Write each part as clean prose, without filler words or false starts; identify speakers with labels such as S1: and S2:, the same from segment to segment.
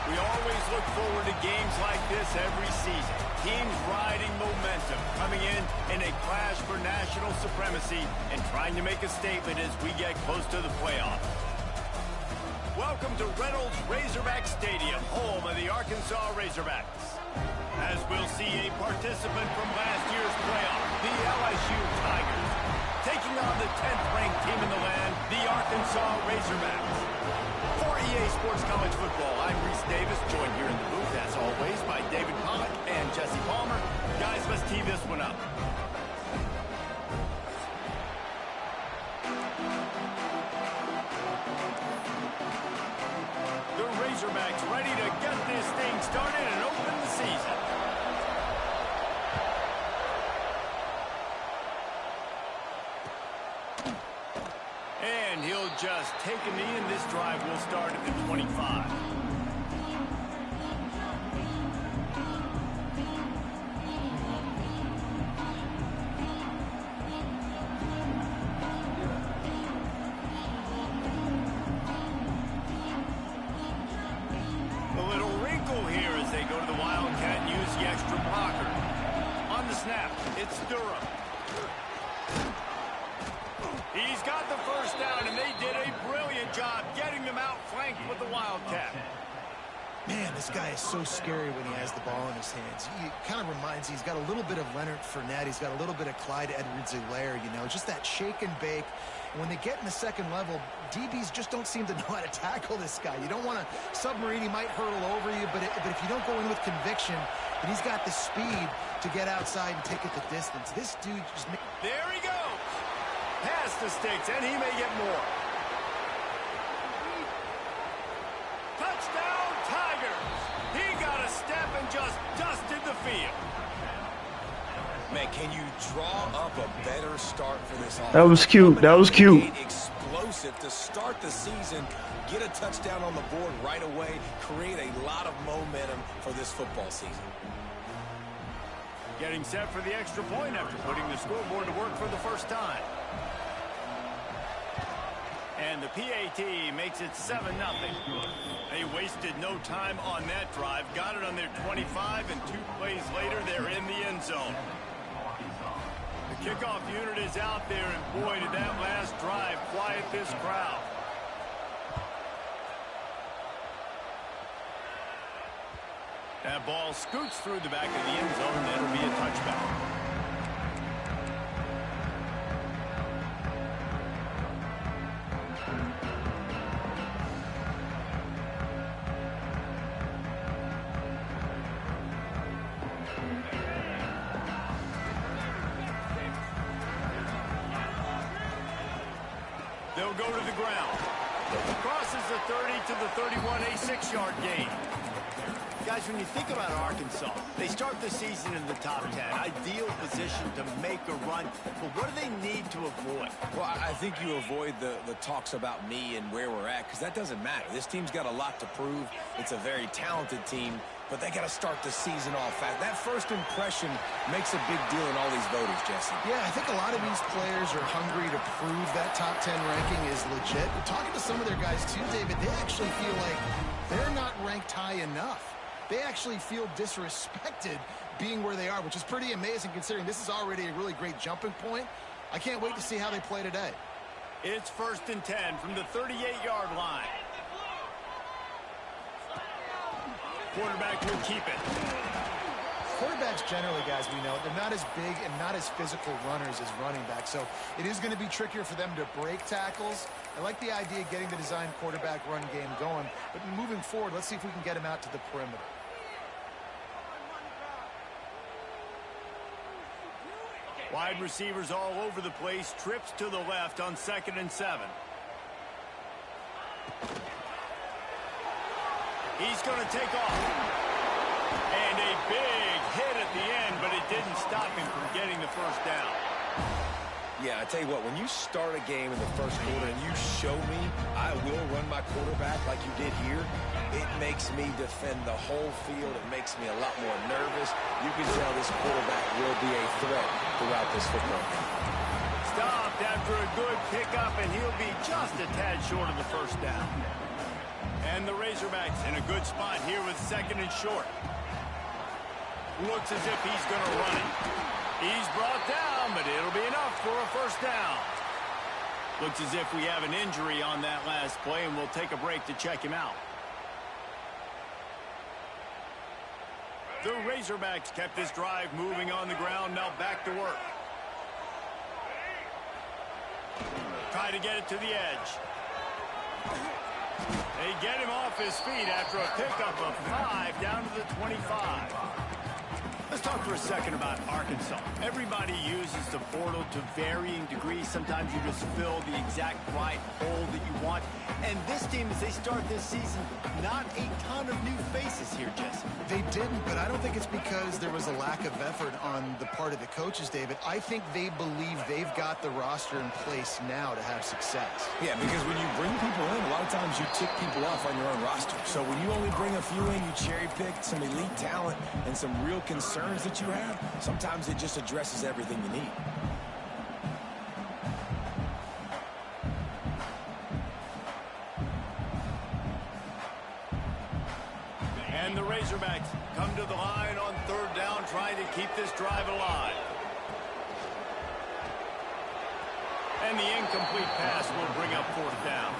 S1: We always look forward to games like this every season. Teams riding momentum, coming in a clash for national supremacy and trying to make a statement as we get close to the playoffs. Welcome to Reynolds Razorback Stadium, home of the Arkansas Razorbacks. As we'll see a participant from last year's playoff, the LSU Tigers, taking on the 10th-ranked team in the land, the Arkansas Razorbacks. For EA Sports College Football, I'm Reese Davis, joined here in the booth, as always, by David Pollock and Jesse Palmer. Guys, let's tee this one up. The Razorbacks ready to get this thing started and open the season. And he'll just take a knee, and this drive will start at the 25. A little wrinkle here as they go to the Wildcat and use the extra blocker. On the snap, it's Durham. He's got the first down, and they did a brilliant job getting them out flanked with the Wildcat.
S2: Man, this guy is so scary when he has the ball in his hands. He kind of reminds me, he's got a little bit of Leonard Fournette. He's got a little bit of Clyde Edwards-Helaire, you know, just that shake and bake. And when they get in the second level, DBs just don't seem to know how to tackle this guy. You don't want to submarine. He might hurtle over you, but if you don't go in with conviction, and he's got the speed to get outside and take it the distance. This dude just...
S1: There he goes. Past the sticks, and he may get more. Touchdown, Tigers! He got a step and just dusted the field.
S3: Man, can you draw up a better start for this offense?
S4: That was cute. That was cute.
S3: Explosive to start the season, get a touchdown on the board right away, create a lot of momentum for this football season.
S1: Getting set for the extra point after putting the scoreboard to work for the first time. And the PAT makes it 7-0. They wasted no time on that drive. Got it on their 25, and 2 plays later, they're in the end zone. The kickoff unit is out there, and boy, did that last drive quiet this crowd. That ball scoots through the back of the end zone, and it'll be a touchback. They'll go to the ground. Crosses the 30 to the 31, a 6-yard gain. Guys, when you think about Arkansas, they start the season in the top 10. Ideal position to make a run. But what do they need to avoid?
S3: Well, I think you avoid the talks about me and where we're at, because that doesn't matter. This team's got a lot to prove. It's a very talented team, but they got to start the season off fast. That first impression makes a big deal in all these voters, Jesse.
S2: Yeah, I think a lot of these players are hungry to prove that top 10 ranking is legit. But talking to some of their guys too, David, they actually feel like they're not ranked high enough. They actually feel disrespected being where they are, which is pretty amazing considering this is already a really great jumping point. I can't wait to see how they play today.
S1: It's 1st and 10 from the 38-yard line. Quarterback will keep it.
S2: Quarterbacks generally, guys, we know, they're not as big and not as physical runners as running backs, so it is going to be trickier for them to break tackles. I like the idea of getting the design quarterback run game going, but moving forward, let's see if we can get him out to the perimeter.
S1: Wide receivers all over the place. Trips to the left on 2nd and 7. He's going to take off. And a big hit at the end, but it didn't stop him from getting the first down.
S3: Yeah, I tell you what, when you start a game in the first quarter and you show me I will run my quarterback like you did here, it makes me defend the whole field. It makes me a lot more nervous. You can tell this quarterback will be a threat throughout this football game.
S1: Stopped after a good pickup, and he'll be just a tad short of the first down. And the Razorbacks in a good spot here with 2nd and short. Looks as if he's going to run it. He's brought down, but it'll be enough for a 1st down. Looks as if we have an injury on that last play, and we'll take a break to check him out. The Razorbacks kept this drive moving on the ground. Now back to work. Try to get it to the edge. They get him off his feet after a pickup of 5 down to the 25. Let's talk for a second about Arkansas. Everybody uses the portal to varying degrees. Sometimes you just fill the exact right hole that you want. And this team, as they start this season, not a ton of new faces here, Jesse.
S2: They didn't, but I don't think it's because there was a lack of effort on the part of the coaches, David. I think they believe they've got the roster in place now to have success.
S3: Yeah, because when you bring people in, a lot of times you tick people off on your own roster. So when you only bring a few in, you cherry pick some elite talent and some real concerns that you have, sometimes it just addresses everything you need.
S1: And the Razorbacks come to the line on 3rd down, trying to keep this drive alive. And the incomplete pass will bring up 4th down.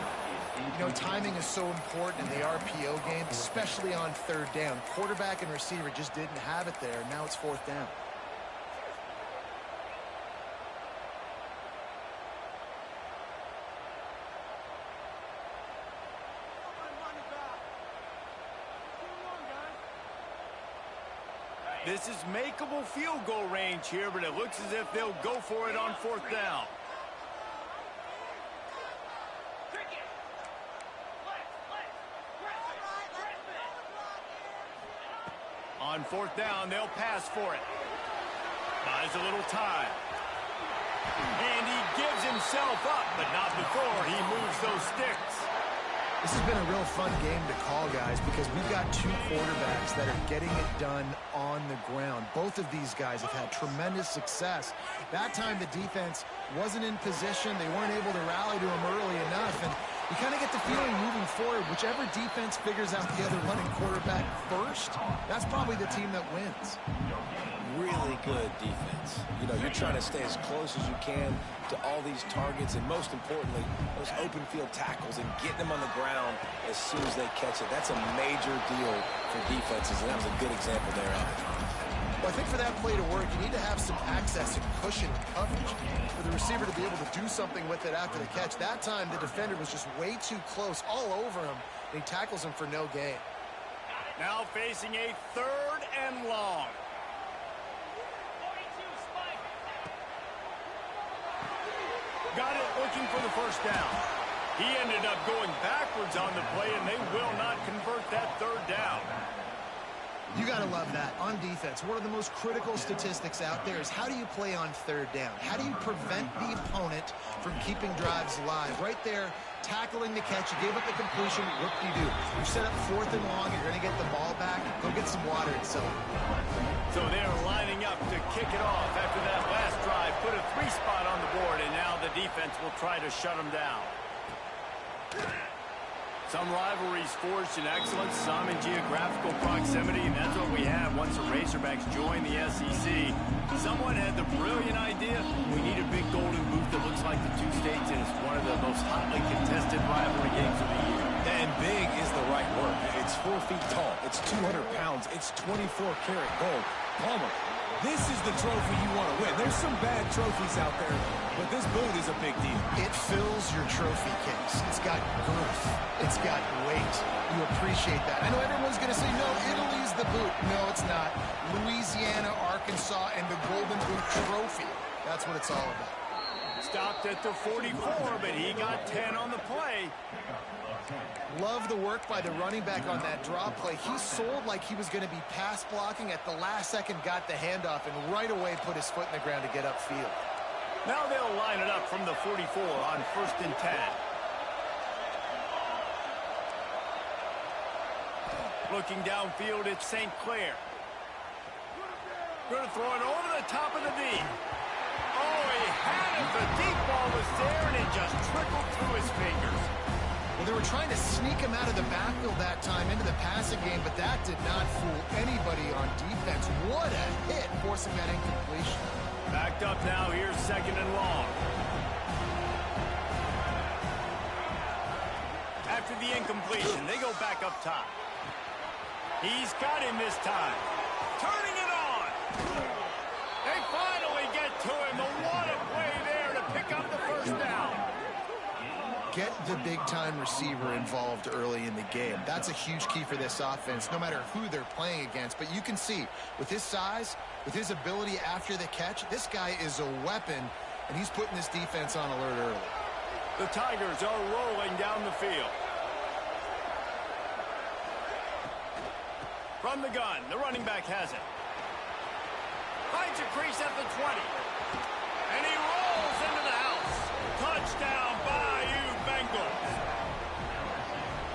S2: You know, timing is so important in the RPO game, especially on 3rd down. Quarterback and receiver just didn't have it there. Now it's 4th down.
S1: This is makeable field goal range here, but it looks as if they'll go for it on 4th down. On 4th down, they'll pass for it. Buys a little time. And he gives himself up, but not before he moves those sticks.
S2: This has been a real fun game to call, guys, because we've got 2 quarterbacks that are getting it done on the ground. Both of these guys have had tremendous success. That time the defense wasn't in position. They weren't able to rally to him early enough. And you kind of get the feeling moving forward, whichever defense figures out the other running quarterback first, that's probably the team that wins.
S3: Really good defense. You know, you're trying to stay as close as you can to all these targets, and most importantly, those open field tackles and getting them on the ground as soon as they catch it. That's a major deal for defenses, and that was a good example there of it.
S2: Well, I think for that play to work, you need to have some access and cushion and coverage for the receiver to be able to do something with it after the catch. That time, the defender was just way too close, all over him, and he tackles him for no gain.
S1: Now facing a 3rd and long. Got it looking for the 1st down. He ended up going backwards on the play, and they will not convert that 3rd down.
S2: You got to love that. On defense, one of the most critical statistics out there is how do you play on 3rd down? How do you prevent the opponent from keeping drives alive? Right there, tackling the catch. You gave up the completion. What do? You set up 4th and long. You're going to get the ball back. Go get some water and celebrate.
S1: So they're lining up to kick it off after that last drive. Put a 3 spot on the board, and now the defense will try to shut them down. Some rivalries forged in excellence, some in geographical proximity, and that's what we have once the Razorbacks join the SEC. Someone had the brilliant idea, we need a big golden boot that looks like the 2 states, and it's one of the most hotly contested rivalry games of the year.
S3: And big is the right word. It's 4 feet tall. It's 200 pounds. It's 24-karat gold. Palmer, this is the trophy you want to win. There's some bad trophies out there, but this boot is a big deal.
S2: It fills your trophy case. It's got girth. It's got weight. You appreciate that. I know everyone's going to say, no, Italy's the boot. No, it's not. Louisiana, Arkansas, and the Golden Boot Trophy. That's what it's all about.
S1: Stopped at the 44, but he got 10 on the play.
S2: Love the work by the running back on that drop play. He sold like he was going to be pass blocking. At the last second, got the handoff, and right away put his foot in the ground to get upfield.
S1: Now they'll line it up from the 44 on 1st and 10. Looking downfield, it's St. Clair. Going to throw it over the top of the D. Oh, he had it. The deep ball was there, and it just trickled through his fingers.
S2: Well, Well, they were trying to sneak him out of the backfield that time into the passing game, but that did not fool anybody on defense. What a hit, forcing that incompletion.
S1: Backed up now, here's 2nd and long. After the incompletion, they go back up top. He's got him this time. Turning it on. They finally get to him. What a play there to pick up the first down.
S2: Get the big-time receiver involved early in the game. That's a huge key for this offense, no matter who they're playing against. But you can see, with his size, with his ability after the catch, this guy is a weapon, and he's putting this defense on alert early.
S1: The Tigers are rolling down the field. From the gun, the running back has it. Finds a crease at the 20. And he rolls into the house. Touchdown, Bayou Bengals.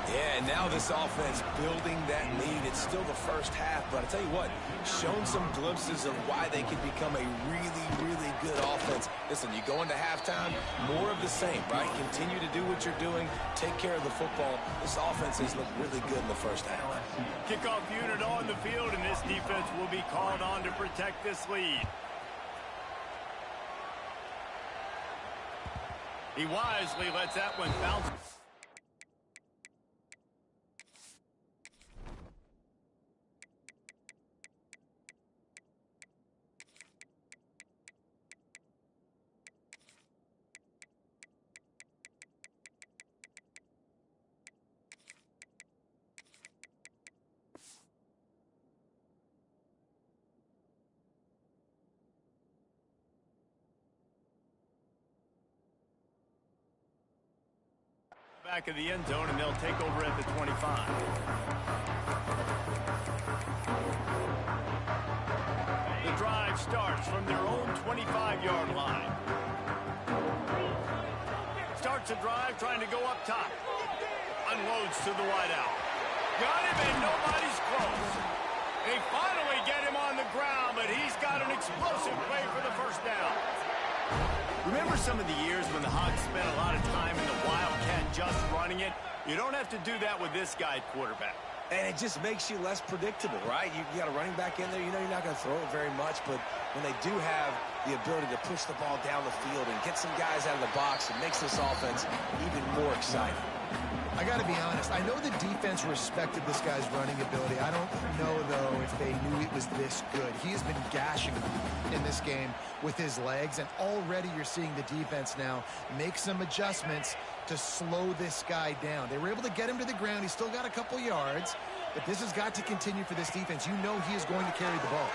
S3: Yeah, and now this offense building that lead. It's still the first half, but I tell you what, shown some glimpses of why they could become a really, really good offense. Listen, you go into halftime, more of the same, right? Continue to do what you're doing, take care of the football. This offense has looked really good in the first half.
S1: Kickoff unit on the field, and this defense will be called on to protect this lead. He wisely lets that one bounce. Back of the end zone, and they'll take over at the 25. The drive starts from their own 25-yard line. Starts a drive trying to go up top. Unloads to the wideout. Got him, and nobody's close. They finally get him on the ground, but he's got an explosive play for the first down. Remember some of the years when the Hogs spent a lot of time in the Wildcat just running it? You don't have to do that with this guy at quarterback.
S3: And it just makes you less predictable, right? You got a running back in there. You know you're not going to throw it very much, but when they do have the ability to push the ball down the field and get some guys out of the box, it makes this offense even more exciting.
S2: I got to be honest. I know the defense respected this guy's running ability. I don't know, though, if they knew it was this good. He has been gashing them in this game with his legs, and already you're seeing the defense now make some adjustments to slow this guy down. They were able to get him to the ground. He's still got a couple yards, but this has got to continue for this defense. You know he is going to carry the ball.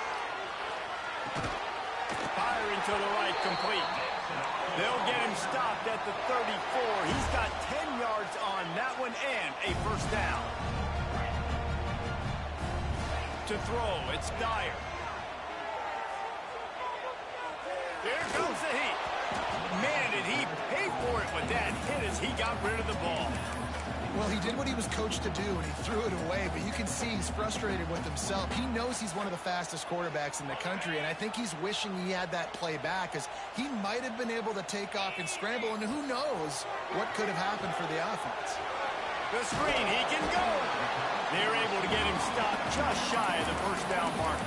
S1: Firing to the right, complete. They'll get him stopped at the 34. He's got 10 yards on that one and a first down. To throw, it's Dyer. Here comes the heat. Man, did he pay for it with that hit as he got rid of the ball.
S2: Well, he did what he was coached to do, and he threw it away, but you can see he's frustrated with himself. He knows he's one of the fastest quarterbacks in the country, and I think he's wishing he had that play back, because he might have been able to take off and scramble, and who knows what could have happened for the offense.
S1: The screen, he can go. They're able to get him stopped just shy of the first down mark.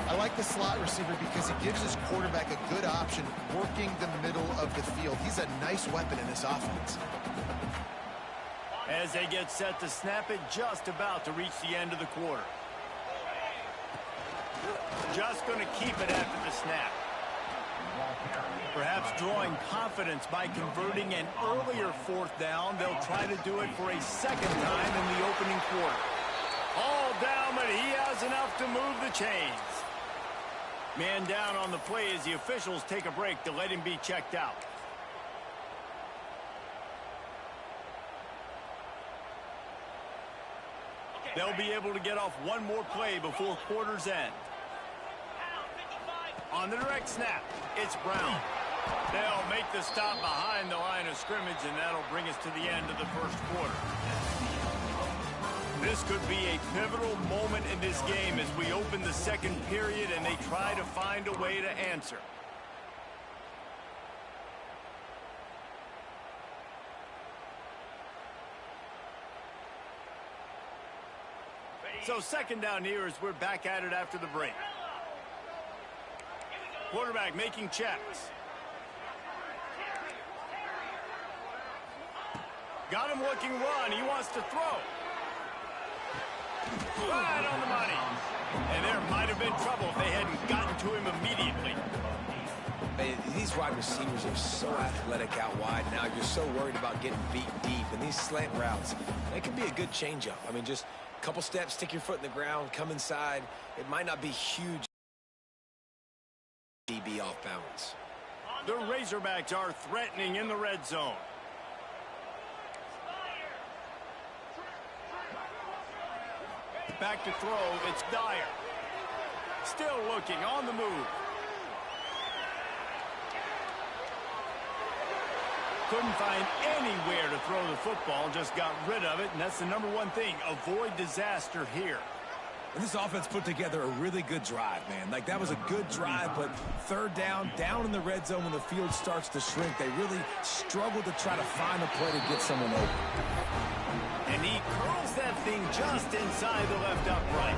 S2: I like the slot receiver because he gives his quarterback a good option working the middle of the field. He's a nice weapon in this offense.
S1: As they get set to snap it, just about to reach the end of the quarter. Just going to keep it after the snap. Perhaps drawing confidence by converting an earlier fourth down. They'll try to do it for a second time in the opening quarter. All down, but he has enough to move the chains. Man down on the play as the officials take a break to let him be checked out. They'll be able to get off one more play before quarter's end. On the direct snap, it's Brown. They'll make the stop behind the line of scrimmage, and that'll bring us to the end of the first quarter. This could be a pivotal moment in this game as we open the second period and they try to find a way to answer. So second down here as we're back at it after the break. Quarterback making checks. Got him looking run. He wants to throw. Right on the money. And there might have been trouble if they hadn't gotten to him immediately.
S3: These wide receivers are so athletic out wide now. You're so worried about getting beat deep. And these slant routes, they could be a good changeup. I mean, just a couple steps, stick your foot in the ground, come inside. It might not be huge. DB off balance.
S1: The Razorbacks are threatening in the red zone. Back to throw, it's Dyer. Still looking, on the move. Couldn't find anywhere to throw the football, just got rid of it, and that's the number one thing. Avoid disaster here.
S3: And this offense put together a really good drive, man. Like, that was a good drive, but third down in the red zone when the field starts to shrink, they really struggled to try to find a play to get someone open.
S1: And he curls that thing just inside the left upright.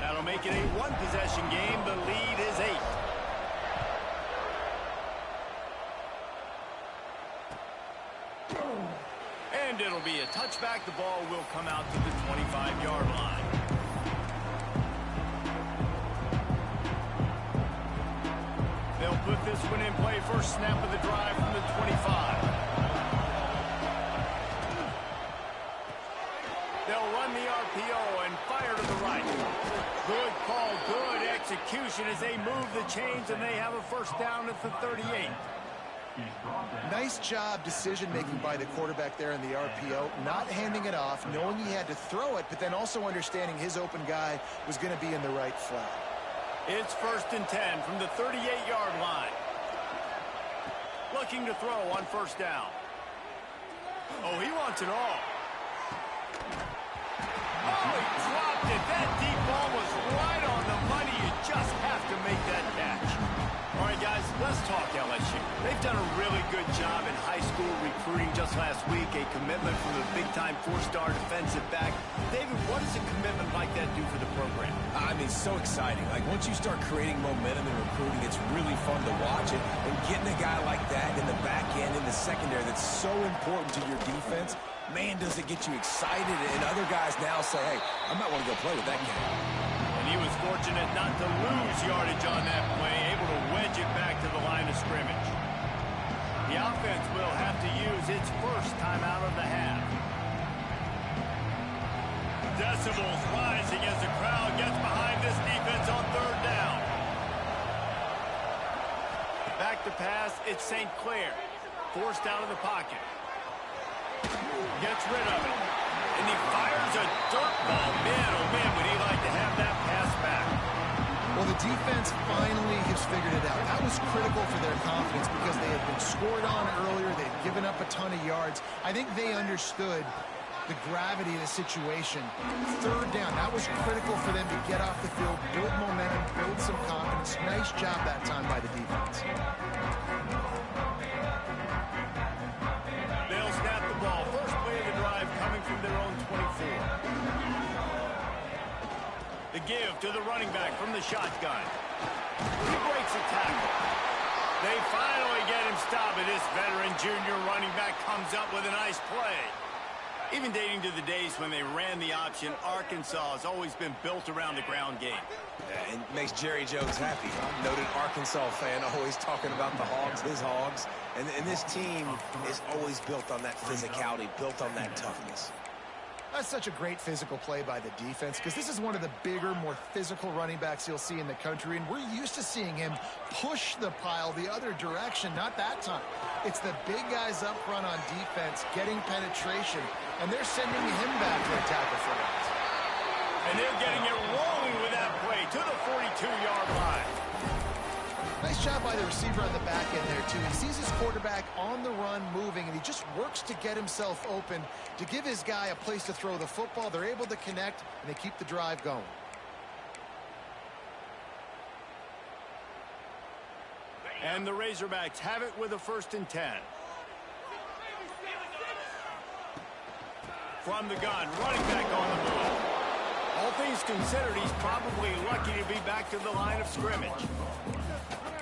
S1: That'll make it a one-possession game. The lead is 8. And it'll be a touchback. The ball will come out to the 25-yard line. They'll put this one in play. First snap of the drive from the 25. They'll run the RPO and fire to the right. Good call, good execution as they move the chains, and they have a first down at the 38.
S2: Nice job decision-making by the quarterback there in the RPO, not handing it off, knowing he had to throw it, but then also understanding his open guy was going to be in the right flat.
S1: It's first and 10 from the 38-yard line. Looking to throw on first down. Oh, he wants it all. Oh, he dropped it. That deep ball was right on the money. You just have to make that catch. All right, guys, let's talk LSU. They've done a really good job in high school recruiting. Just last week, a commitment from the big-time 4-star defensive back. David, what does a commitment like that do for the program?
S3: I mean, so exciting. Like, once you start creating momentum in recruiting, it's really fun to watch it. And getting a guy like that in the back end, in the secondary, that's so important to your defense, man, does it get you excited. And other guys now say, hey, I might want to go play with that guy.
S1: And he was fortunate not to lose yardage on that play, able to wedge it back to the line of scrimmage. The offense will have to use its first time out of the half. Decibels rising as the crowd gets behind this defense on third down. Back to pass, it's St. Clair. Forced out of the pocket. Gets rid of it. And he fires a dirt ball. Man, oh man, would he like to have that pass back.
S2: Well, the defense finally has figured it out. That was critical for their confidence because they had been scored on earlier. They'd given up a ton of yards. I think they understood the gravity of the situation. Third down, that was critical for them to get off the field, build momentum, build some confidence. Nice job that time by the defense.
S1: They'll snap the ball. First play of the drive coming from their own 24. The give to the running back from the shotgun. He breaks a tackle. They finally get him stopped, and this veteran junior running back comes up with a nice play. Even dating to the days when they ran the option, Arkansas has always been built around the ground game.
S3: Yeah, and makes Jerry Jones happy. Noted Arkansas fan, always talking about the Hogs, his Hogs. And this team is always built on that physicality, built on that toughness.
S2: That's such a great physical play by the defense because this is one of the bigger, more physical running backs you'll see in the country, and we're used to seeing him push the pile the other direction, not that time. It's the big guys up front on defense getting penetration, and they're sending him back for a tackle for that.
S1: And they're getting it rolling with that play to the 42-yard line.
S2: Nice job by the receiver on the back end there, too. He sees his quarterback on the run moving, and he just works to get himself open to give his guy a place to throw the football. They're able to connect, and they keep the drive going.
S1: And the Razorbacks have it with a first and 10. From the gun, running back on the move. All things considered, he's probably lucky to be back to the line of scrimmage.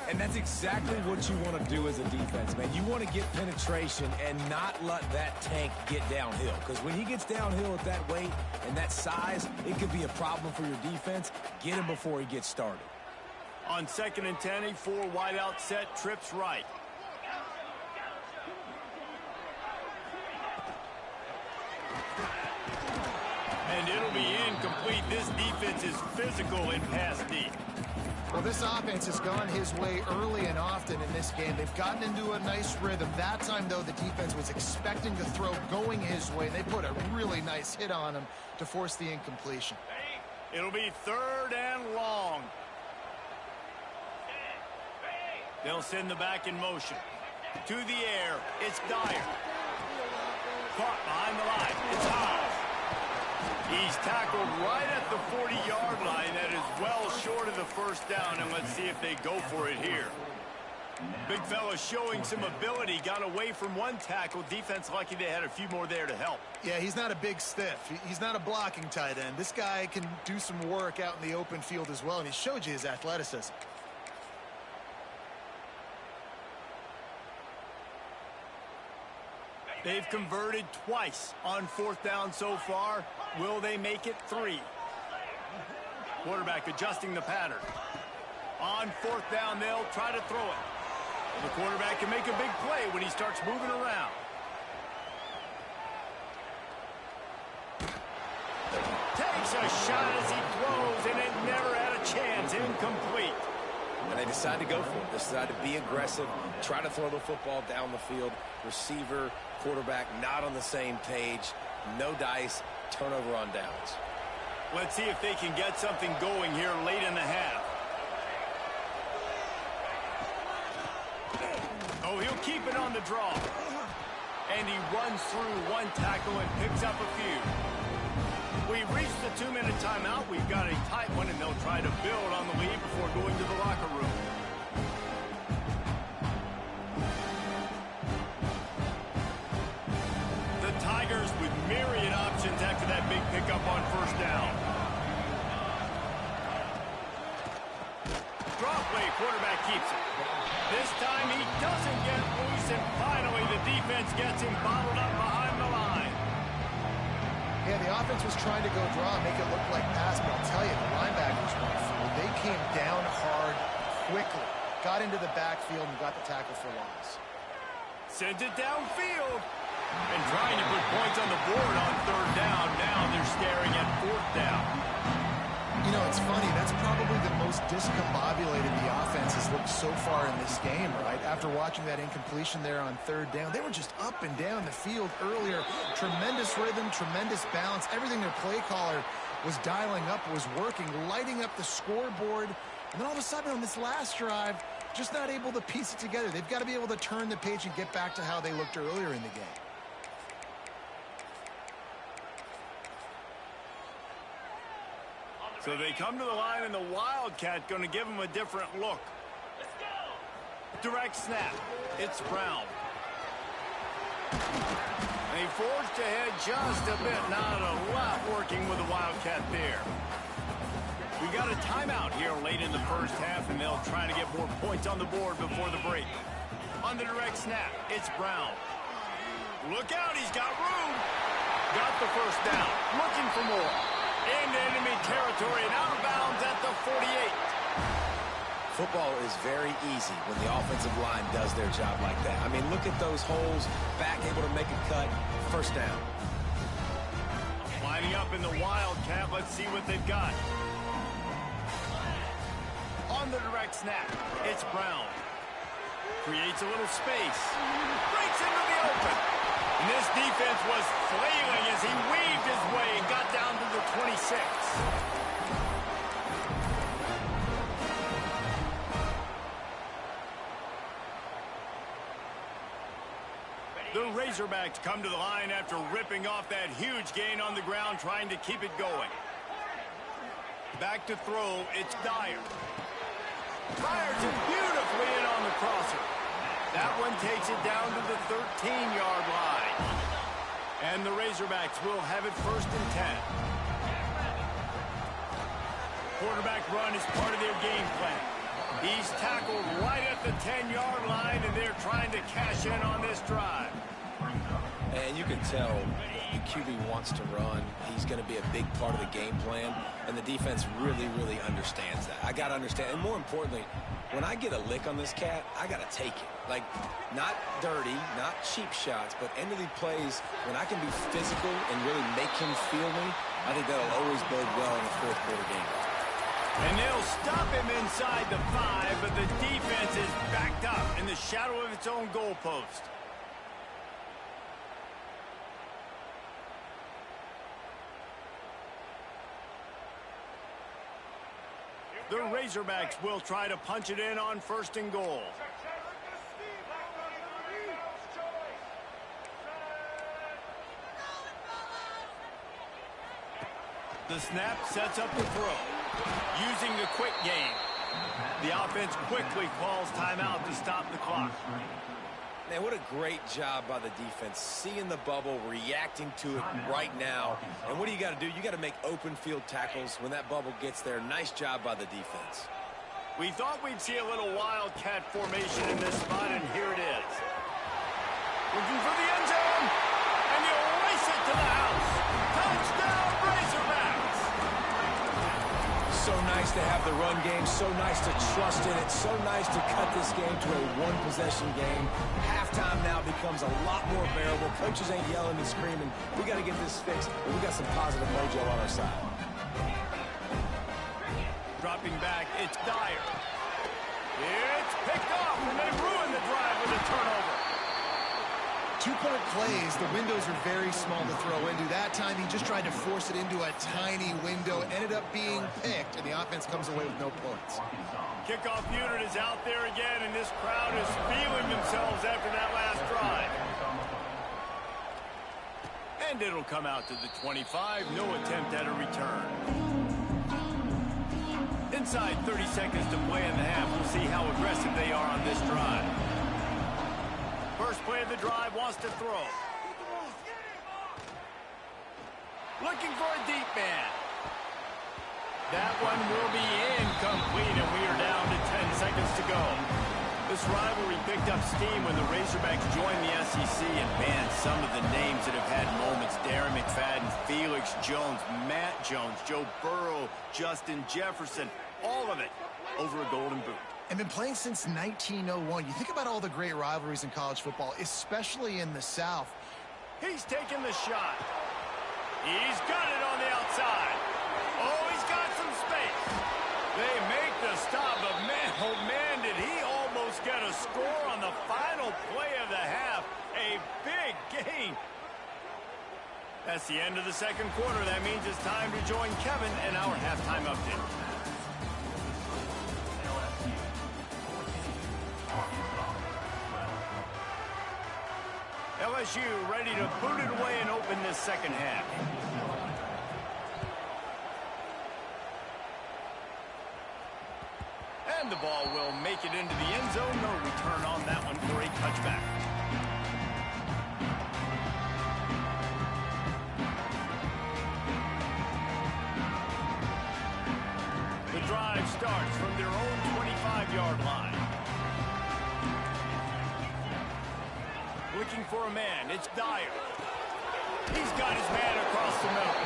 S3: And that's exactly what you want to do as a defense, man. You want to get penetration and not let that tank get downhill. Because when he gets downhill at that weight and that size, it could be a problem for your defense. Get him before he gets started.
S1: On 2nd and 10, a 4 wide out set, trips right. And it'll be incomplete. This defense is physical in pass deep.
S2: Well, this offense has gone his way early and often in this game. They've gotten into a nice rhythm. That time, though, the defense was expecting the throw going his way. They put a really nice hit on him to force the incompletion.
S1: It'll be 3rd and long. They'll send the back in motion. To the air, it's Dyer. Caught behind the line, it's Howe. He's tackled right at the 40-yard line. That is well short of the first down, and let's see if they go for it here. Big fella showing some ability. Got away from one tackle. Defense lucky they had a few more there to help.
S2: Yeah, he's not a big stiff. He's not a blocking tight end. This guy can do some work out in the open field as well, and he showed you his athleticism.
S1: They've converted twice on 4th down so far. Will they make it 3? Quarterback adjusting the pattern. On 4th down, they'll try to throw it. The quarterback can make a big play when he starts moving around. Takes a shot as he throws, and it never had a chance. Incomplete.
S3: And they decide to go for it. They decide to be aggressive, try to throw the football down the field. Receiver, quarterback not on the same page. No dice, turnover on downs.
S1: Let's see if they can get something going here late in the half. Oh, he'll keep it on the draw. And he runs through one tackle and picks up a few. We've reached the 2-minute timeout. We've got a tight one, and they'll try to build on the lead before going to the locker room. The Tigers with myriad options after that big pickup on 1st down. Draw play, quarterback keeps it. This time he doesn't get loose, and finally the defense gets him bottled up behind the line.
S2: Yeah, the offense was trying to go draw, make it look like pass, but I'll tell you, the linebackers went through. They came down hard quickly, got into the backfield, and got the tackle for loss.
S1: Sends it downfield. And trying to put points on the board on 3rd down. Now they're staring at 4th down.
S2: You know, it's funny. That's probably the most discombobulated the offense has looked so far in this game, right? After watching that incompletion there on 3rd down, they were just up and down the field earlier. Tremendous rhythm, tremendous balance. Everything their play caller was dialing up was working, lighting up the scoreboard. And then all of a sudden on this last drive, just not able to piece it together. They've got to be able to turn the page and get back to how they looked earlier in the game.
S1: So they come to the line, and the Wildcat going to give them a different look. Direct snap. It's Brown. They forged ahead just a bit. Not a lot working with the Wildcat there. We got a timeout here late in the first half, and they'll try to get more points on the board before the break. On the direct snap, it's Brown. Look out, he's got room. Got the first down. Looking for more. Into enemy territory and out of bounds at the 48.
S3: Football is very easy when the offensive line does their job like that. I mean, look at those holes, back able to make a cut, 1st down.
S1: Lining up in the Wildcat, let's see what they've got. On the direct snap, it's Brown. Creates a little space. Breaks into the open. And this defense was flailing as he weaved his way and got down to the 26. The Razorbacks come to the line after ripping off that huge gain on the ground, trying to keep it going. Back to throw, it's Dyer. Fires it beautifully in on the crosser. That one takes it down to the 13-yard line. And the Razorbacks will have it 1st and 10. quarterback run is part of their game plan. He's tackled right at the 10-yard line, and they're trying to cash in on this drive.
S3: And you can tell the QB wants to run. He's going to be a big part of the game plan, and the defense really, really understands that. I got to understand, and more importantly, when I get a lick on this cat, I got to take it. Like, not dirty, not cheap shots, but end of the plays, when I can be physical and really make him feel me, I think that'll always bode well in the fourth quarter game.
S1: And they'll stop him inside the 5, but the defense is backed up in the shadow of its own goalpost. The Razorbacks will try to punch it in on 1st and goal. The snap sets up the throw. Using the quick game. The offense quickly calls timeout to stop the clock.
S3: Man, what a great job by the defense. Seeing the bubble, reacting to it right now. And what do you got to do? You got to make open field tackles when that bubble gets there. Nice job by the defense.
S1: We thought we'd see a little wildcat formation in this spot, and here it is. Looking for the end zone, and you'll race it to the house. Touchdown, Razorbacks!
S3: So nice to have the run game, so nice to trust in it, so nice to cut this game to a one-possession game. Halftime now becomes a lot more bearable. Coaches ain't yelling and screaming. We got to get this fixed, but we got some positive mojo on our side.
S1: Dropping back, it's Dyer. It's picked off, and they ruin the drive with a turnover.
S2: Two-point plays, the windows are very small to throw into. That time, he just tried to force it into a tiny window. Ended up being picked, and the offense comes away with no points.
S1: Kickoff unit is out there again, and this crowd is feeling themselves after that last drive. And it'll come out to the 25. No attempt at a return. Inside 30 seconds to play in the half. We'll see how aggressive they are on this drive. First play of the drive, wants to throw. Looking for a deep man. That one will be incomplete, and we are down to 10 seconds to go. This rivalry picked up steam when the Razorbacks joined the SEC, and man, some of the names that have had moments: Darren McFadden, Felix Jones, Matt Jones, Joe Burrow, Justin Jefferson, all of it over a golden boot.
S2: And been playing since 1901. You think about all the great rivalries in college football, especially in the South.
S1: He's taking the shot. He's got it on the outside. Oh, he's got some space. They make the stop, but man, oh man, did he almost get a score on the final play of the half. A big gain. That's the end of the second quarter. That means it's time to join Kevin in our halftime update. LSU ready to boot it away and open this second half. And the ball will make it into the end zone. No return on that one for a touchback. The drive starts from their own 25-yard line. Looking for a man, it's Dyer. He's got his man across the middle.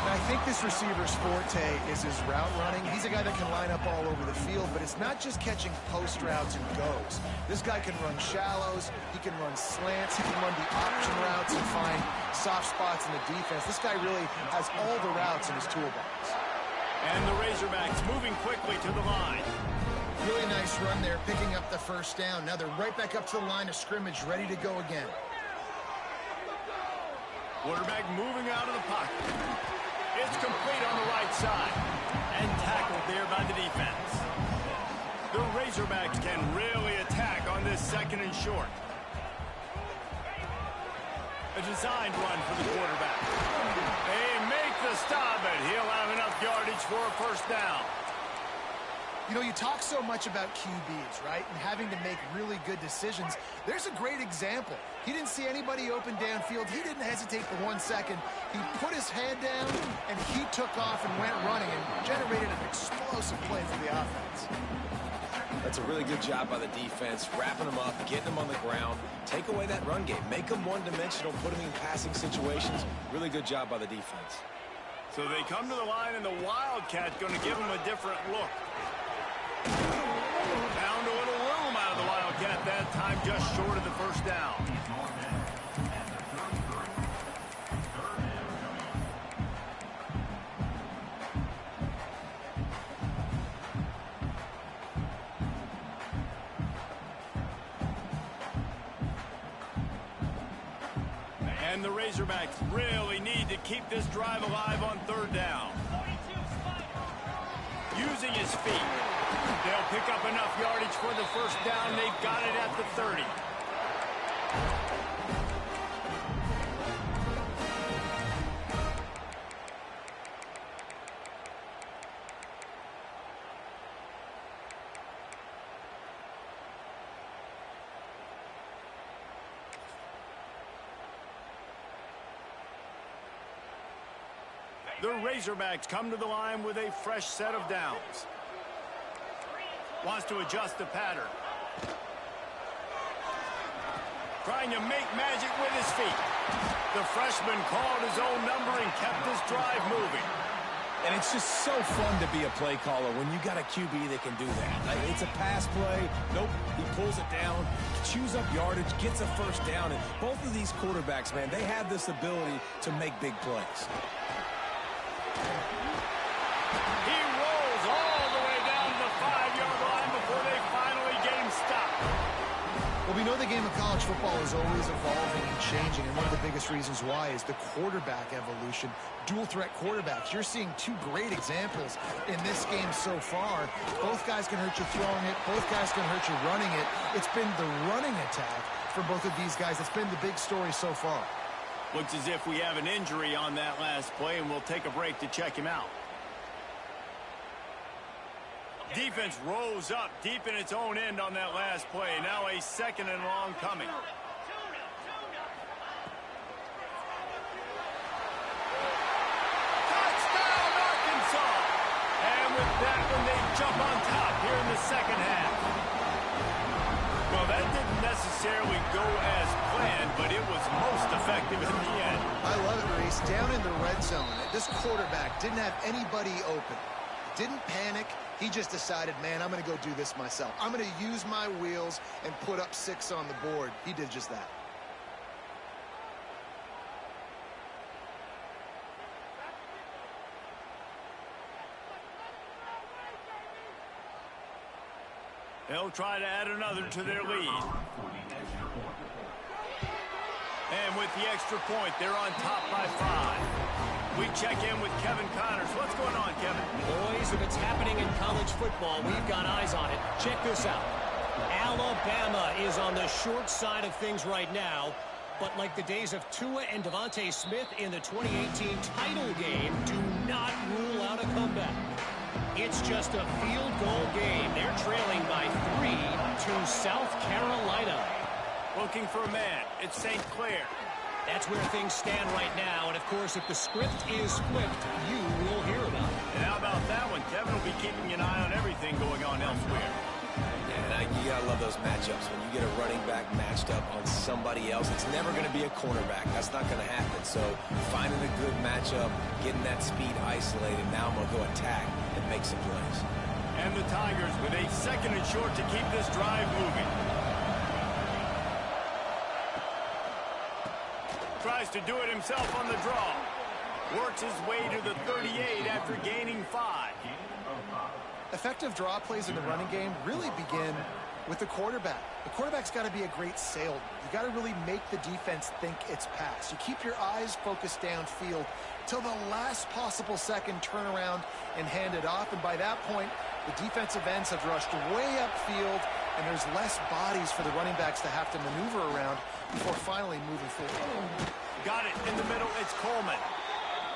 S2: And I think this receiver's forte is his route running. He's a guy that can line up all over the field, but it's not just catching post routes and goes. This guy can run shallows, he can run slants, he can run the option routes and find soft spots in the defense. This guy really has all the routes in his toolbox.
S1: And the Razorbacks moving quickly to the line.
S2: Really nice run there, picking up the first down. Now they're right back up to the line of scrimmage, ready to go again.
S1: Quarterback moving out of the pocket. It's complete on the right side. And tackled there by the defense. The Razorbacks can really attack on this second and short. A designed run for the quarterback. They make the stop, but he'll have enough yardage for a first down.
S2: You know, you talk so much about QBs, right, and having to make really good decisions. There's a great example. He didn't see anybody open downfield. He didn't hesitate for 1 second. He put his head down, and he took off and went running and generated an explosive play for the offense.
S3: That's a really good job by the defense, wrapping them up, getting them on the ground, take away that run game, make them one-dimensional, put them in passing situations. Really good job by the defense.
S1: So they come to the line, and the Wildcat's going to give them a different look. Found a little room out of the Wildcat that time, just short of the first down. And the Razorbacks really need to keep this drive alive on third down. Using his feet. They'll pick up enough yardage for the first down. They've got it at the 30. The Razorbacks come to the line with a fresh set of downs. Wants to adjust the pattern. Trying to make magic with his feet. The freshman called his own number and kept this drive moving.
S3: And it's just so fun to be a play caller when you got a QB that can do that. It's a pass play. Nope, he pulls it down, chews up yardage, gets a first down. And both of these quarterbacks, man, they have this ability to make big plays.
S1: He rolls all the way down to the 5-yard line before they finally get him stopped.
S2: Well, we know the game of college football is always evolving and changing, and one of the biggest reasons why is the quarterback evolution. Dual-threat quarterbacks. You're seeing two great examples in this game so far. Both guys can hurt you throwing it. Both guys can hurt you running it. It's been the running attack for both of these guys. It's been the big story so far.
S1: Looks as if we have an injury on that last play, and we'll take a break to check him out. Defense rose up deep in its own end on that last play. Now a second and long coming. Touchdown, Arkansas! And with that one, they jump on top here in the second half. Well, that didn't necessarily go as planned, but it was most effective in the end.
S2: I love it, Reese. Down in the red zone, this quarterback didn't have anybody open. Didn't panic. He just decided, man, I'm going to go do this myself. I'm going to use my wheels and put up 6 on the board. He did just that.
S1: They'll try to add another to their lead. And with the extra point, they're on top by 5. We check in with Kevin Connors. What's going on, Kevin?
S4: Boys, if it's happening in college football, we've got eyes on it. Check this out. Alabama is on the short side of things right now, but like the days of Tua and Devontae Smith in the 2018 title game, do not rule out a comeback. It's just a field goal game. They're trailing by 3 to South Carolina.
S1: Looking for a man. It's St. Clair.
S4: That's where things stand right now, and of course, if the script is flipped, you will hear about it.
S1: And how about that one? Kevin will be keeping an eye on everything going on elsewhere.
S3: And you gotta love those matchups. When you get a running back matched up on somebody else, it's never gonna be a cornerback. That's not gonna happen. So finding a good matchup, getting that speed isolated, now I'm gonna go attack and make some plays.
S1: And the Tigers with a second and short to keep this drive moving. Tries to do it himself on the draw. Works his way to the 38 after gaining 5.
S2: Effective draw plays in the running game really begin with the quarterback. The quarterback's got to be a great salesman. You got to really make the defense think it's pass. You keep your eyes focused downfield till the last possible second, turn around and hand it off. And by that point, the defensive ends have rushed way upfield, and there's less bodies for the running backs to have to maneuver around before finally moving forward.
S1: Got it in the middle. It's Coleman.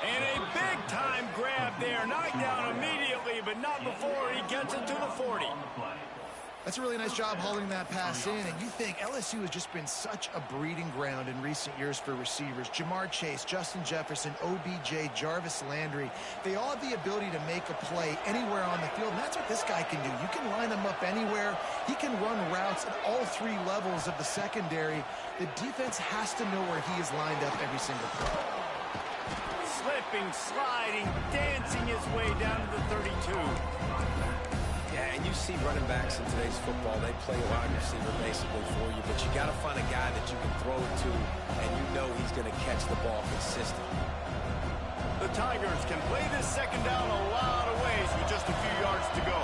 S1: And a big-time grab there. Knocked down immediately, but not before he gets it to the 40.
S2: That's a really nice job holding that pass in, and you think LSU has just been such a breeding ground in recent years for receivers. Jamar Chase, Justin Jefferson, OBJ, Jarvis Landry, they all have the ability to make a play anywhere on the field, and that's what this guy can do. You can line him up anywhere. He can run routes at all three levels of the secondary. The defense has to know where he is lined up every single play.
S1: Slipping, sliding, dancing his way down to the 32.
S3: Yeah, and you see running backs in today's football, they play a wide receiver basically for you, but you got to find a guy that you can throw it to, and you know he's going to catch the ball consistently.
S1: The Tigers can play this second down a lot of ways with just a few yards to go.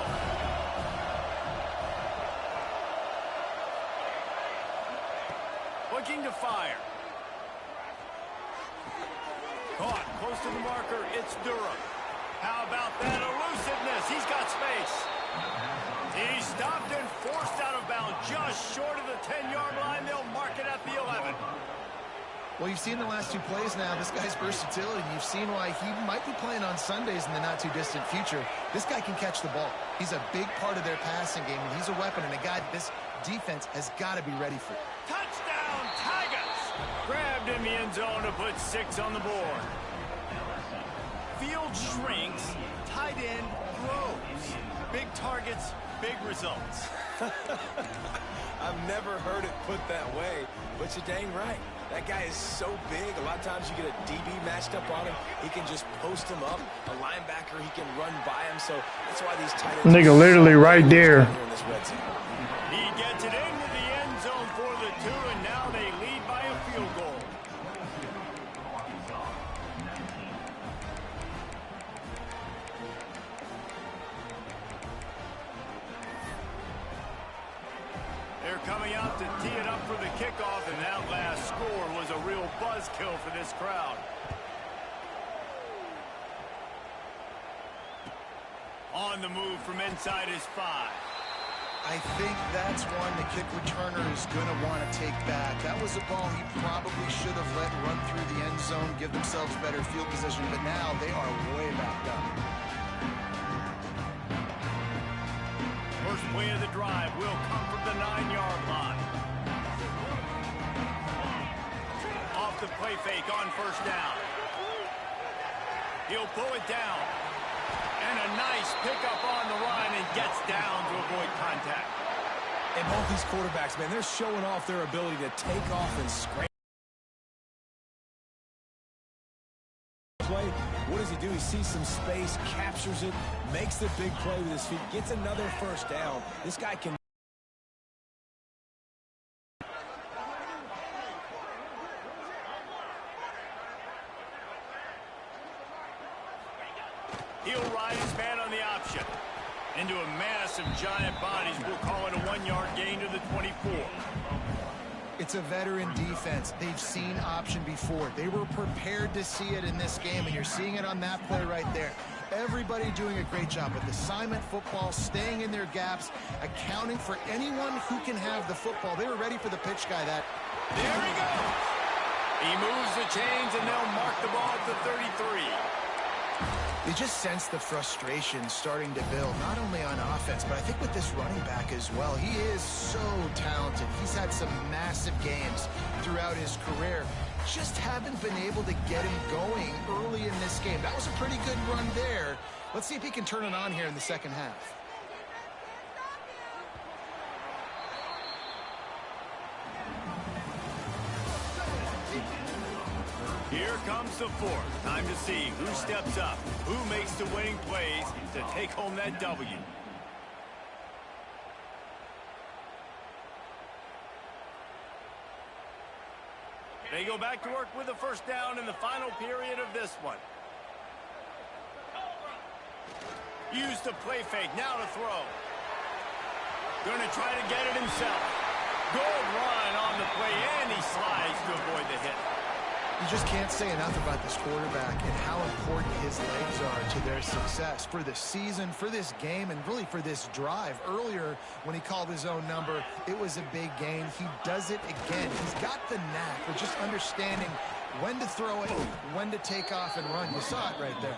S1: Looking to fire. Caught close to the marker. It's Durham. How about that elusiveness? He's got space. He's stopped and forced out of bounds just short of the 10-yard line. They'll mark it at the 11.
S2: Well, you've seen the last two plays now. This guy's versatility. You've seen why he might be playing on Sundays in the not-too-distant future. This guy can catch the ball. He's a big part of their passing game, and he's a weapon and a guy this defense has got to be ready for.
S1: Touchdown, Tigers! Grabbed in the end zone to put 6 on the board. Field shrinks, tight end grows. Big targets, big results.
S3: I've never heard it put that way, but you're dang right. That guy is so big. A lot of times you get a DB matched up on him. He can just post him up. A linebacker, he can run by him. So that's why these tight ends...
S5: Nigga literally right there.
S1: He gets it into the end zone for the 2, and now they lead by a field goal. They're coming out to tee it up for the kickoff, and that last score was a real buzzkill for this crowd. On the move from inside his 5.
S2: I think that's one the kick returner is going to want to take back. That was a ball he probably should have let run through the end zone, give themselves better field position, but now they are way back up.
S1: First play of the drive will come from the 9-yard line. Off the play fake on first down. He'll pull it down. And a nice pickup on the run and gets down to avoid contact.
S3: And both these quarterbacks, man, they're showing off their ability to take off and scramble. Play. What does he do? He sees some space, captures it, makes the big play with his feet, gets another first down. This guy can...
S1: He'll ride his man on the option. Into a mass of giant bodies. We'll call it a 1-yard gain to the 24.
S2: It's a veteran defense. They've seen option before. They were prepared to see it in this game, and you're seeing it on that play right there. Everybody doing a great job with assignment football, staying in their gaps, accounting for anyone who can have the football. They were ready for the pitch guy. There
S1: he goes. He moves the chains, and they'll mark the ball at the 33.
S2: You just sense the frustration starting to build, not only on offense, but I think with this running back as well. He is so talented. He's had some massive games throughout his career. Just haven't been able to get him going early in this game. That was a pretty good run there. Let's see if he can turn it on here in the second half.
S1: Here comes the 4th. Time to see who steps up, who makes the winning plays to take home that W. They go back to work with a first down in the final period of this one. Use the play fake, now to throw. Going to try to get it himself. Good run on the play, and he slides to avoid the hit.
S2: You just can't say enough about this quarterback and how important his legs are to their success for the season, for this game, and really for this drive. Earlier, when he called his own number, it was a big gain. He does it again. He's got the knack for just understanding when to throw it, when to take off and run. You saw it right there.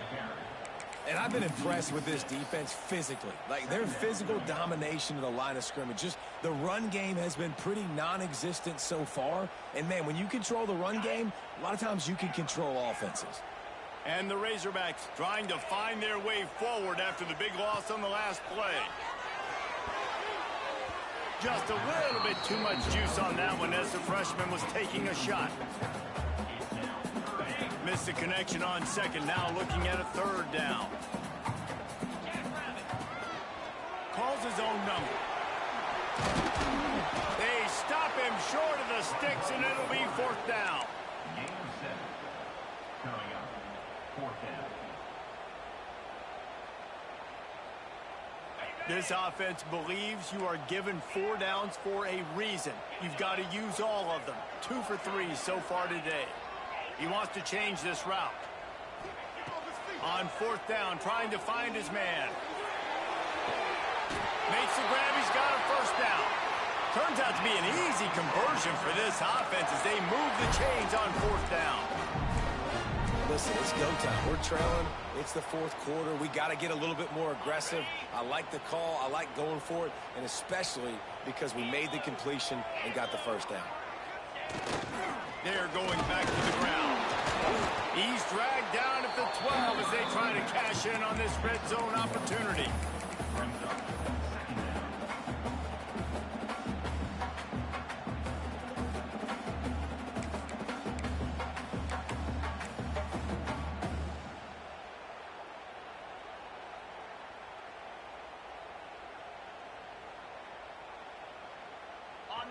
S3: And I've been impressed with this defense physically. Like, their physical domination of the line of scrimmage. Just the run game has been pretty non-existent so far. And, man, when you control the run game, a lot of times you can control offenses.
S1: And the Razorbacks trying to find their way forward after the big loss on the last play. Just a little bit too much juice on that one as the freshman was taking a shot. Missed the connection on second, now looking at a third down. Calls his own number. They stop him short of the sticks, and it'll be fourth down.
S5: Game set. Coming up, fourth down.
S1: This offense believes you are given 4 downs for a reason. You've got to use all of them. 2 for 3 so far today. He wants to change this route. On fourth down, trying to find his man. Makes the grab, he's got a first down. Turns out to be an easy conversion for this offense as they move the chains on fourth down.
S3: Listen, it's go time. We're trailing. It's the fourth quarter. We got to get a little bit more aggressive. I like the call. I like going for it, and especially because we made the completion and got the first down.
S1: They're going back to the ground. He's dragged down at the 12 as they try to cash in on this red zone opportunity.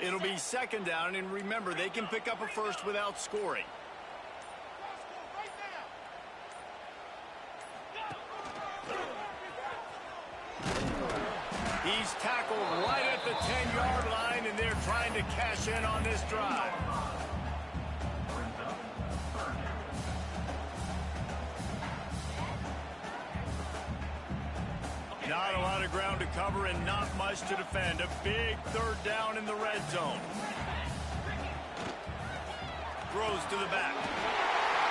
S1: It'll be second down, and remember, they can pick up a first without scoring. He's tackled right at the 10-yard line, and they're trying to cash in on this drive. Not a lot of ground to cover and not much to defend. A big third down in the red zone. Throws to the back.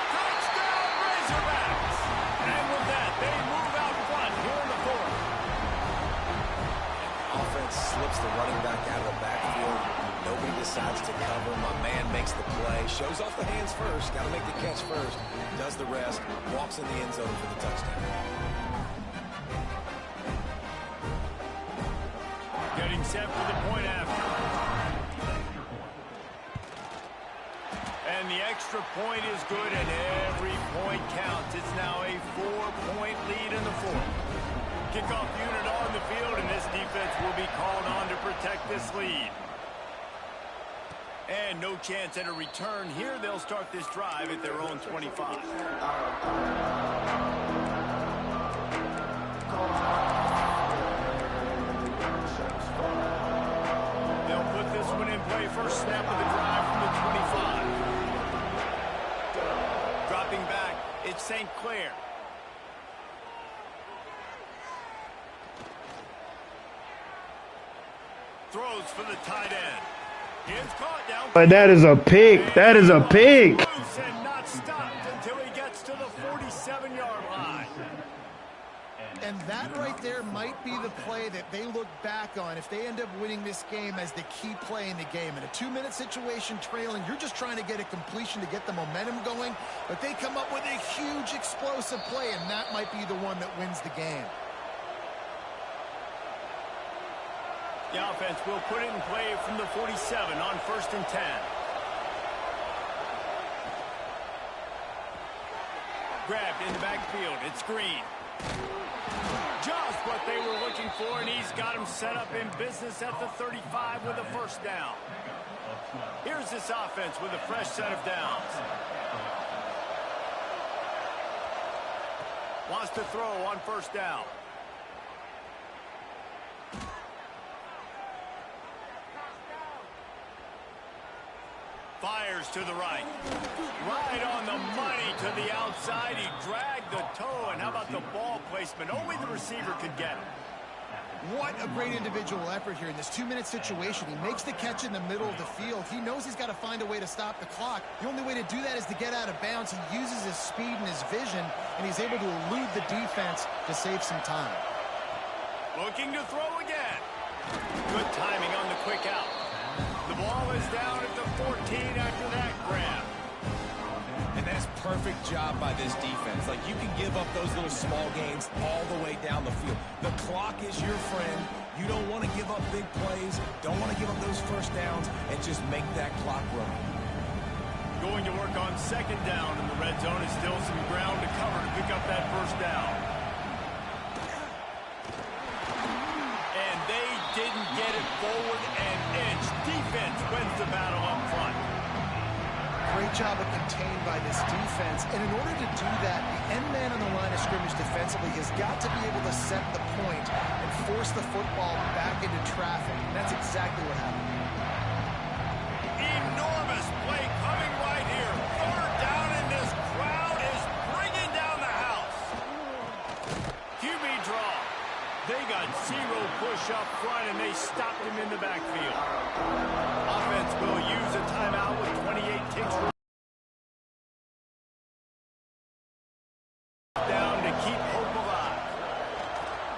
S1: Touchdown, Razorbacks! And with that, they move out front here in the fourth.
S3: Offense slips the running back out of the backfield. Nobody decides to cover. My man makes the play. Shows off the hands first. Got to make the catch first. Does the rest. Walks in the end zone for the touchdown.
S1: Getting set for the point after. And the extra point is good, and every point counts. It's now a 4-point lead in the fourth. Kickoff unit on the field, and this defense will be called on to protect this lead. And no chance at a return here. They'll start this drive at their own 25. First snap of the drive from the 25. Dropping back, it's St. Clair. Throws for the tight end. It's caught down.
S6: But that is a pick. That is a pick.
S1: And not stopped until he gets to the 47-yard line.
S2: And that right there might be the play that they look back on if they end up winning this game as the key play in the game. In a 2-minute situation trailing, you're just trying to get a completion to get the momentum going, but they come up with a huge explosive play, and that might be the one that wins the game.
S1: The offense will put it in play from the 47 on 1st and 10. Grabbed in the backfield. It's Green. Just what they were looking for, and he's got him set up in business at the 35 with a first down. Here's this offense with a fresh set of downs. Wants to throw on first down. Fires to the right. Right on the money to the outside. He dragged the toe, and how about the ball placement? Only the receiver could get it.
S2: What a great individual effort here in this 2-minute situation. He makes the catch in the middle of the field. He knows he's got to find a way to stop the clock. The only way to do that is to get out of bounds. He uses his speed and his vision, and he's able to elude the defense to save some time.
S1: Looking to throw again. Good timing on the quick out. The ball is down at the 14 after that grab.
S3: And that's perfect job by this defense. Like, you can give up those little small gains all the way down the field. The clock is your friend. You don't want to give up big plays. Don't want to give up those first downs, and just make that clock run.
S1: Going to work on second down in the red zone. Is still some ground to cover to pick up that first down. And they didn't get it forward an inch. Defense wins the battle up front.
S2: Great job of contained by this defense. And in order to do that, the end man on the line of scrimmage defensively has got to be able to set the point and force the football back into traffic. And that's exactly what happened.
S1: Enormous play coming right here. Third down, and this crowd is bringing down the house. QB draw. They got zero push up front, and they stopped him in the backfield. Offense will use a timeout with 28 ticks down to keep hope alive.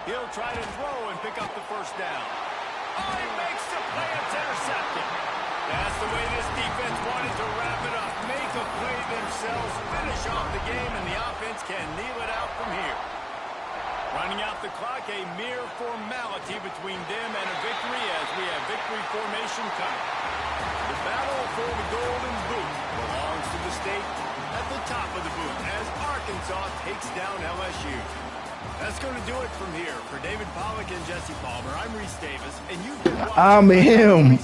S1: He'll try to throw and pick up the first down. Oh, he makes the play. It's intercepted. That's the way this defense wanted to wrap it up. Make a play themselves, finish off the game, and the offense can kneel it out from here. Running out the clock, a mere formality between them and a victory as we have victory formation coming. The battle for the golden boot belongs to the state at the top of the boot as Arkansas takes down LSU. That's going to do it from here. For David Pollack and Jesse Palmer, I'm Reese Davis, and you've been watching
S6: I'm him.